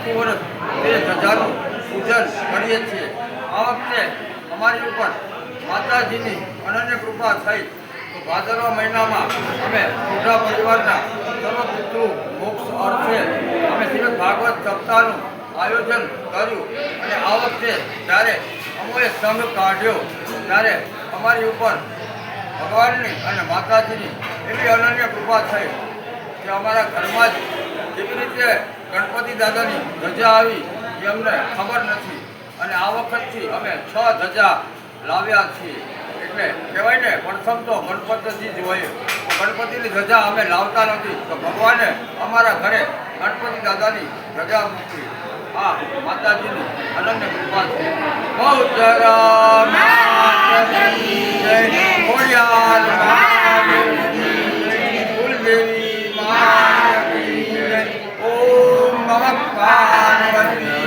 આખું વર્ષ તે ધજાનું પૂજન કરીએ છીએ। આ વખતે અમારી ઉપર માતાજીની અનન્ય કૃપા થઈ તો ભાદરવા મહિનામાં અમે મોટા પરિવારના સર્વ પિતૃ મોક્ષ અર્થે અમે શ્રીમદ ભાગવત સપ્તાહનું આયોજન કર્યું અને આ વખતે જ્યારે અમોએ સંઘ કાઢ્યો ત્યારે અમારી ઉપર ભગવાનની અને માતાજીની એવી અનન્ય કૃપા થઈ કે અમારા ઘરમાં જ જેવી રીતે ગણપતિ દાદાની ધજા આવી એ અમને ખબર નથી અને આ વખતથી અમે 6 ધજા લાવ્યા છીએ। એટલે કહેવાય ને પ્રથમ તો ગણપતિજી જ હોય, ગણપતિની ધજા અમે લાવતા નથી તો ભગવાને અમારા ઘરે ગણપતિ દાદાની ધજા મૂકી। આ માતાજીની અનન્ય કૃપા છે। બહુચરા માતની જય, ખોડિયાર માતની જય, કુલદેવી માતની જય। ઓમ નમઃ પાર્વતી